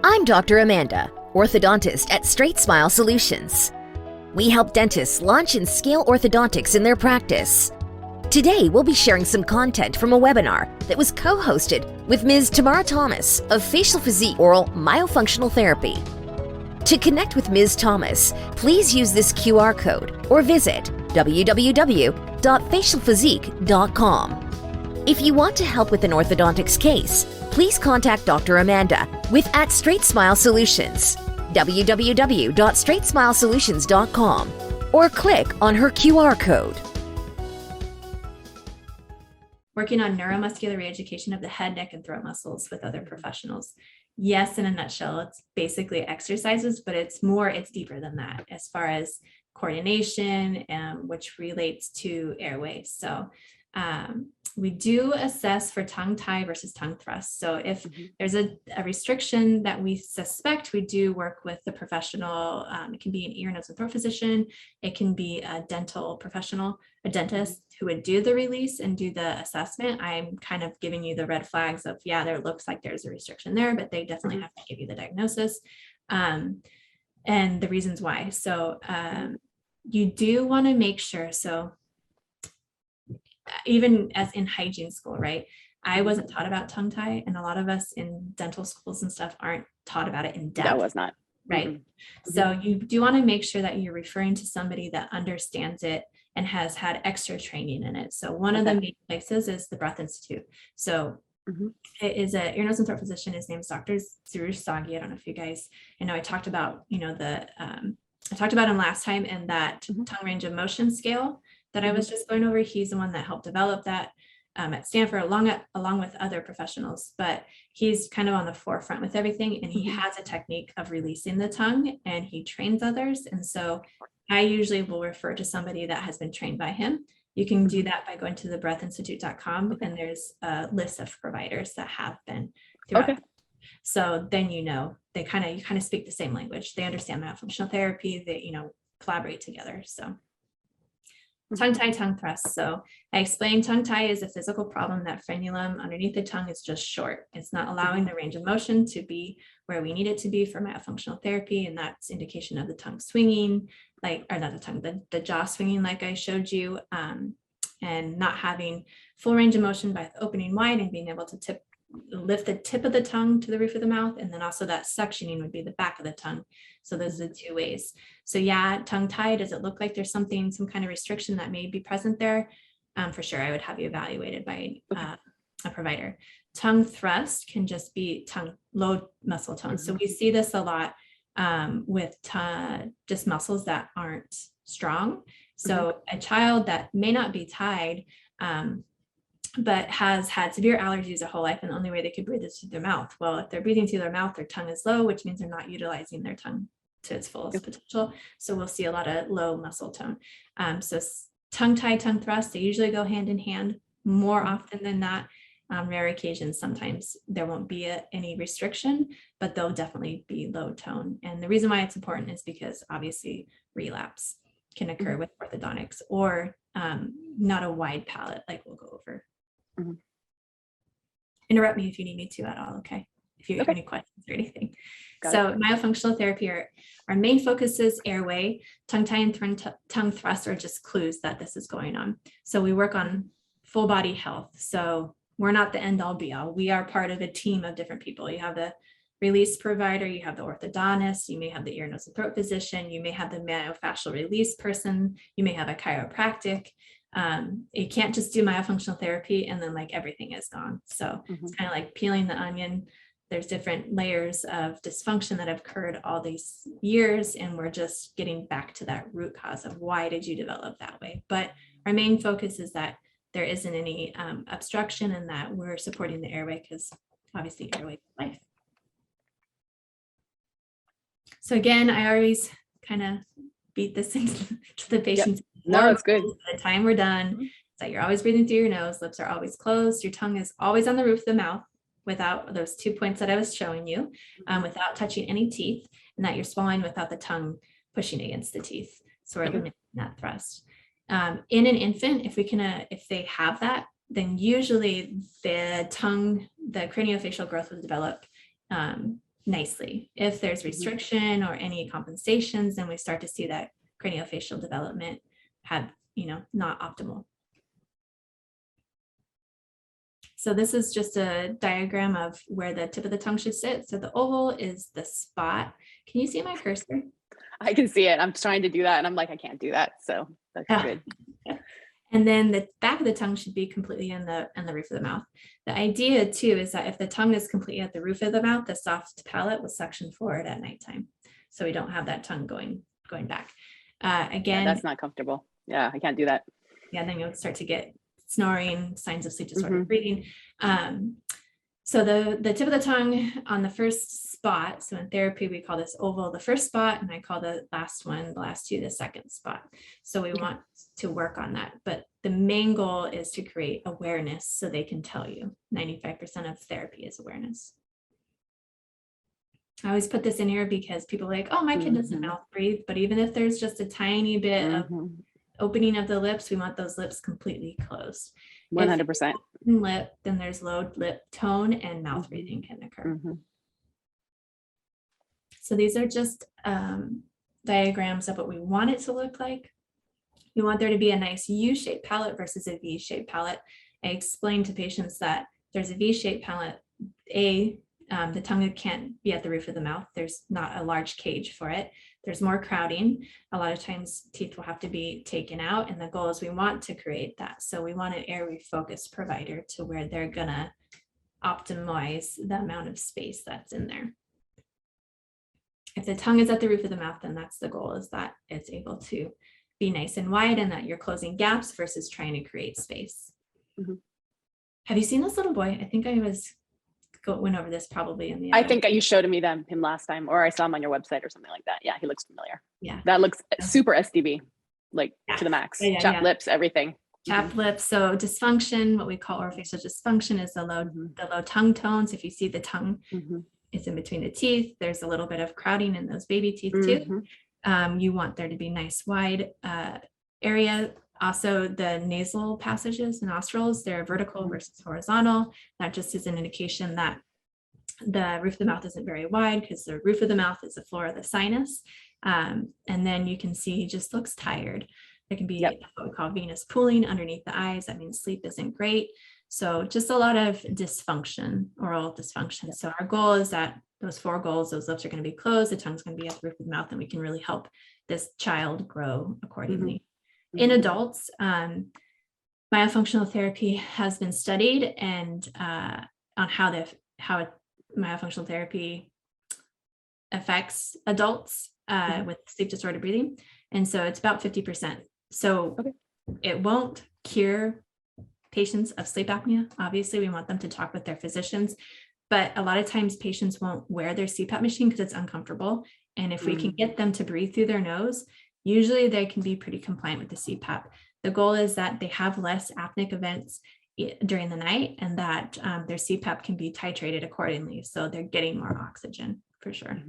I'm Dr. Amanda, orthodontist at StraightSmile Solutions. We help dentists launch and scale orthodontics in their practice. Today, we'll be sharing some content from a webinar that was co-hosted with Ms. Tamara Thomas of Facial Physique Oral Myofunctional Therapy. To connect with Ms. Thomas, please use this QR code or visit www.facialphysique.com. If you want to help with an orthodontics case, please contact Dr. Amanda with @StraightSmile Solutions, www.straightsmilesolutions.com, or click on her QR code. Working on neuromuscular reeducation of the head, neck, and throat muscles with other professionals. Yes, in a nutshell, it's basically exercises, but it's deeper than that as far as coordination, which relates to airway. So we do assess for tongue tie versus tongue thrust. So if there's a restriction that we suspect, we do work with the professional. It can be an ear, nose, and throat physician. It can be a dental professional, a dentist who would do the release and do the assessment. I'm kind of giving you the red flags of, yeah, there looks like there's a restriction there, but they definitely have to give you the diagnosis and the reasons why. So you do want to make sure, so even as in hygiene school, right? I wasn't taught about tongue tie, and a lot of us in dental schools and stuff aren't taught about it in depth. That was not. Right. So you do want to make sure that you're referring to somebody that understands it and has had extra training in it. So one of the main places is the Breath Institute. So it is a ear, nose, and throat physician. His name is Dr. Suresh Sagi. I don't know if you guys, I know I talked about, I talked about him last time, and that tongue range of motion scale that I was just going over. He's the one that helped develop that at Stanford along with other professionals, but he's kind of on the forefront with everything, and he has a technique of releasing the tongue, and he trains others. And so I usually will refer to somebody that has been trained by him. You can do that by going to thebreathinstitute.com, and there's a list of providers that have been throughout. So then they you kind of speak the same language. They understand myofunctional therapy. They collaborate together. So tongue tie, tongue thrust. So I explained tongue tie is a physical problem. That frenulum underneath the tongue is just short. It's not allowing the range of motion to be where we need it to be for myofunctional therapy. And that's indication of the tongue swinging, the jaw swinging, like I showed you, and not having full range of motion by opening wide and being able to lift the tip of the tongue to the roof of the mouth. And then also that suctioning would be the back of the tongue. So those are the two ways. So yeah, tongue tie, does it look like there's some kind of restriction that may be present there? For sure, I would have you evaluated by a provider. Tongue thrust can just be low muscle tone. So we see this a lot with just muscles that aren't strong. So a child that may not be tied, but has had severe allergies their whole life, and the only way they could breathe is through their mouth. Well, if they're breathing through their mouth, their tongue is low, which means they're not utilizing their tongue to its fullest potential. So we'll see a lot of low muscle tone. So tongue tie, tongue thrust, they usually go hand in hand more often than not. On rare occasions, sometimes there won't be any restriction, but they'll definitely be low tone. And the reason why it's important is because obviously relapse can occur with orthodontics, or not a wide palate, like we'll go over. Interrupt me if you need me to at all, okay? If you have any questions or anything. Myofunctional therapy, our main focus is airway. Tongue tie and tongue thrust are just clues that this is going on. So we work on full body health. So we're not the end all be all. We are part of a team of different people. You have the release provider, you have the orthodontist, you may have the ear, nose, and throat physician, you may have the myofascial release person, you may have a chiropractic. You can't just do myofunctional therapy and then everything is gone. So it's kind of like peeling the onion. There's different layers of dysfunction that have occurred all these years, and we're just getting back to that root cause of why did you develop that way. But our main focus is that there isn't any obstruction, and that we're supporting the airway, because obviously airway is life. So again, I always kind of beat this into the patient's No, it's good. By the time we're done, so you're always breathing through your nose, lips are always closed, your tongue is always on the roof of the mouth without those 2 points that I was showing you, without touching any teeth, and that you're swallowing without the tongue pushing against the teeth. So we're limiting that thrust. In an infant, if they have that, then usually the tongue, the craniofacial growth will develop nicely. If there's restriction or any compensations, then we start to see that craniofacial development had, not optimal. So this is just a diagram of where the tip of the tongue should sit. So the oval is the spot. Can you see my cursor? I can see it. I'm trying to do that and I'm like, I can't do that. So that's good. And then the back of the tongue should be completely in the roof of the mouth. The idea too is that if the tongue is completely at the roof of the mouth, the soft palate will suction forward at nighttime. So we don't have that tongue going back. Again, that's not comfortable. Yeah, I can't do that. Yeah, then you'll start to get snoring, signs of sleep disordered breathing. So the tip of the tongue on the first spot, so in therapy, we call this oval the first spot, and I call the last two, the second spot. So we want to work on that. But the main goal is to create awareness so they can tell you. 95% of therapy is awareness. I always put this in here because people are like, oh, my kid doesn't mouth breathe. But even if there's just a tiny bit of opening of the lips, we want those lips completely closed. 100%. Lip, then there's low lip tone and mouth breathing can occur. So these are just diagrams of what we want it to look like. We want there to be a nice U-shaped palate versus a V-shaped palate. I explain to patients that there's a V-shaped palate. The tongue can't be at the roof of the mouth. There's not a large cage for it. There's more crowding. A lot of times teeth will have to be taken out, and the goal is we want to create that. So we want an airway focused provider to where they're gonna optimize the amount of space that's in there. If the tongue is at the roof of the mouth, then that's the goal, is that it's able to be nice and wide and that you're closing gaps versus trying to create space. Have you seen this little boy? I think I went over this probably in the I think you showed me him last time, or I saw him on your website or something like that. Yeah, he looks familiar. Yeah, that looks super SDB, like to the max. Chapped lips, everything. Chapped lips. So dysfunction, what we call orofacial dysfunction, is the low tongue tones. If you see the tongue, it's in between the teeth. There's a little bit of crowding in those baby teeth too. You want there to be nice wide area. Also, the nasal passages, the nostrils, they're vertical versus horizontal. That just is an indication that the roof of the mouth isn't very wide, because the roof of the mouth is the floor of the sinus. And then you can see he just looks tired. There can be what we call venous pooling underneath the eyes. That means sleep isn't great. So just a lot of dysfunction, oral dysfunction. So our goal is that those 4 goals, those lips are going to be closed, the tongue's going to be at the roof of the mouth, and we can really help this child grow accordingly. In adults, myofunctional therapy has been studied, and on how myofunctional therapy affects adults with sleep disordered breathing. And so it's about 50%. So it won't cure patients of sleep apnea. Obviously, we want them to talk with their physicians, but a lot of times patients won't wear their CPAP machine because it's uncomfortable. And if we can get them to breathe through their nose, usually they can be pretty compliant with the CPAP. The goal is that they have less apneic events during the night, and that their CPAP can be titrated accordingly. So they're getting more oxygen for sure.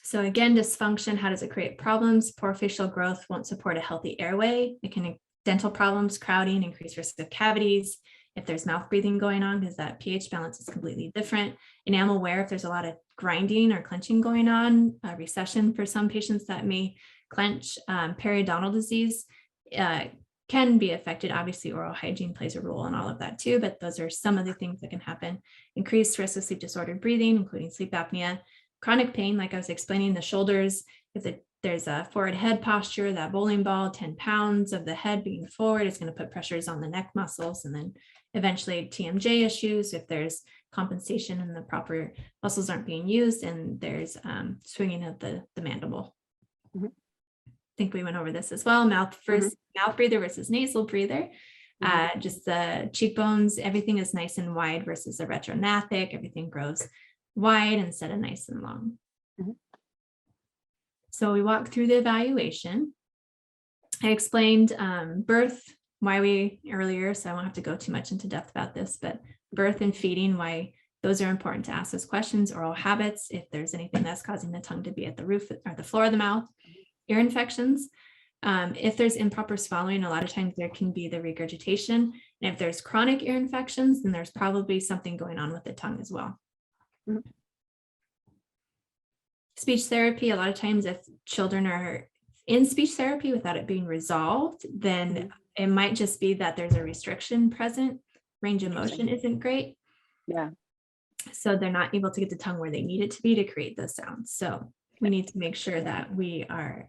So again, dysfunction, how does it create problems? Poor facial growth won't support a healthy airway. It can dental problems, crowding, increased risk of cavities. If there's mouth breathing going on, because that pH balance is completely different. Enamel wear, if there's a lot of grinding or clenching going on, recession for some patients that may clench. Periodontal disease can be affected. Obviously, oral hygiene plays a role in all of that too, but those are some of the things that can happen. Increased risk of sleep disordered breathing, including sleep apnea. Chronic pain, like I was explaining, the shoulders, if there's a forward head posture, that bowling ball, 10 pounds of the head being forward is going to put pressures on the neck muscles, and then eventually TMJ issues if there's compensation and the proper muscles aren't being used, and there's swinging of the mandible. I think we went over this as well. Mouth breather versus nasal breather. Just the cheekbones, everything is nice and wide versus the retrognathic. Everything grows wide instead of nice and long. So we walked through the evaluation. I explained birth, earlier, so I won't have to go too much into depth about this, but birth and feeding, why those are important to ask those questions. Oral habits, if there's anything that's causing the tongue to be at the roof or the floor of the mouth. Ear infections, if there's improper swallowing, a lot of times there can be the regurgitation. And if there's chronic ear infections, then there's probably something going on with the tongue as well. Mhm. Speech therapy, a lot of times if children are in speech therapy without it being resolved, then it might just be that there's a restriction present. Range of motion isn't great. Yeah. So they're not able to get the tongue where they need it to be to create those sounds. So we need to make sure that we are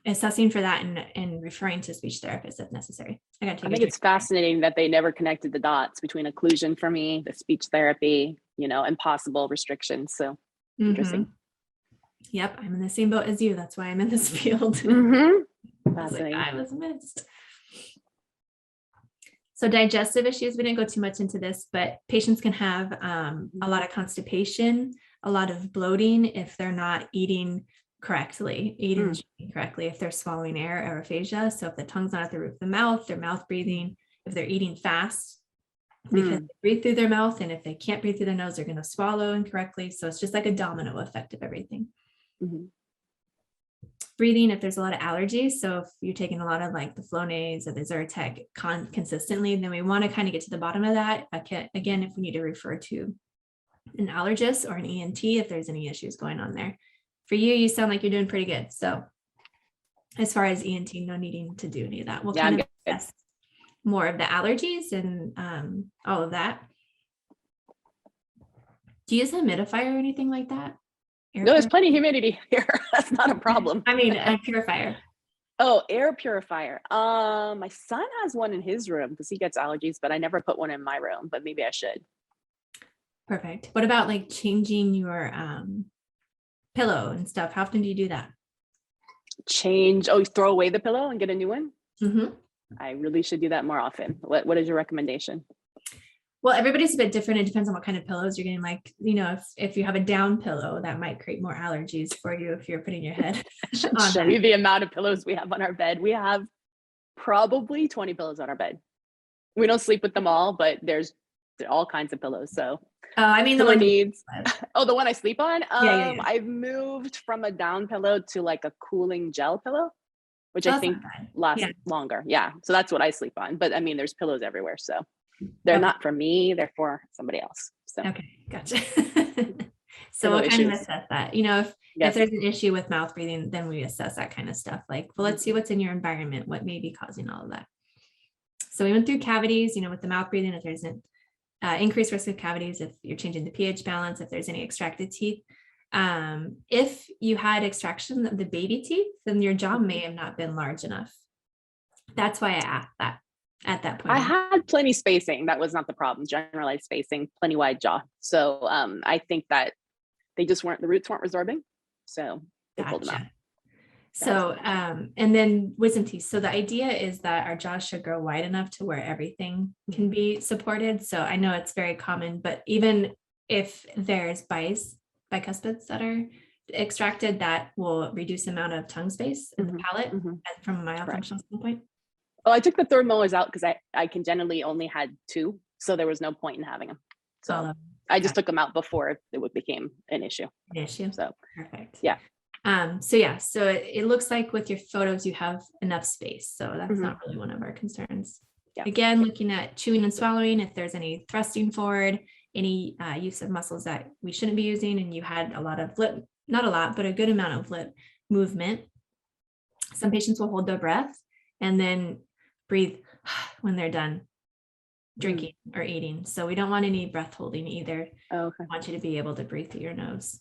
assessing for that and referring to speech therapists if necessary. I think it's fascinating that they never connected the dots between occlusion for me, the speech therapy, and possible restrictions. So interesting. Yep, I'm in the same boat as you. That's why I'm in this field. I was missed. So digestive issues, we didn't go too much into this, but patients can have a lot of constipation, a lot of bloating if they're not eating correctly, if they're swallowing air, aerophagia. So if the tongue's not at the roof of the mouth, their mouth breathing, if they're eating fast, because they breathe through their mouth, and if they can't breathe through their nose, they're going to swallow incorrectly. So it's just like a domino effect of everything. Breathing, if there's a lot of allergies, so if you're taking a lot of like the Flonase or the Zyrtec consistently, then we want to kind of get to the bottom of that. Again, if we need to refer to an allergist or an ENT if there's any issues going on there. For you, you sound like you're doing pretty good. So as far as ENT, no needing to do any of that. We'll kind of assess more of the allergies and all of that. Do you use a humidifier or anything like that? No, there's plenty of humidity here. That's not a problem. I mean, a purifier. Oh, air purifier. My son has one in his room because he gets allergies, but I never put one in my room, but maybe I should. Perfect. What about like changing your pillow and stuff? How often do you do that? Throw away the pillow and get a new one? Mm-hmm. I really should do that more often. What is your recommendation? Well, everybody's a bit different. It depends on what kind of pillows you're getting. Like, if you have a down pillow, that might create more allergies for you if you're putting your head on Show you the amount of pillows we have on our bed. We have probably 20 pillows on our bed. We don't sleep with them all, but there's all kinds of pillows. So I mean, the one needs. The one I sleep on. Yeah. I've moved from a down pillow to like a cooling gel pillow, which I think lasts longer. Yeah. So that's what I sleep on. But I mean, there's pillows everywhere. So they're not for me, they're for somebody else. So okay, gotcha. So we'll kind of assess that. If there's an issue with mouth breathing, then we assess that kind of stuff. Like, well, let's see what's in your environment, what may be causing all of that. So we went through cavities, with the mouth breathing, if there's an increased risk of cavities, if you're changing the pH balance, if there's any extracted teeth. If you had extraction of the baby teeth, then your jaw may have not been large enough. That's why I asked that. At that point, I had plenty spacing. That was not the problem. Generalized spacing, plenty wide jaw. So I think that the roots weren't resorbing. So they pulled them out. So, and then wisdom teeth. So the idea is that our jaw should grow wide enough to where everything can be supported. So I know it's very common, but even if there's bicuspids that are extracted, that will reduce the amount of tongue space in the palate from a myofunctional standpoint. Oh, I took the third molars out because I congenitally only had 2, so there was no point in having them. So I just took them out before it became an issue. So perfect. Yeah. So it looks like with your photos you have enough space. So that's not really one of our concerns. Yeah. Again, looking at chewing and swallowing, if there's any thrusting forward, any use of muscles that we shouldn't be using, and you had a lot of lip, not a lot, but a good amount of lip movement. Some patients will hold their breath and then breathe when they're done drinking or eating. So we don't want any breath holding either. Okay. We want you to be able to breathe through your nose.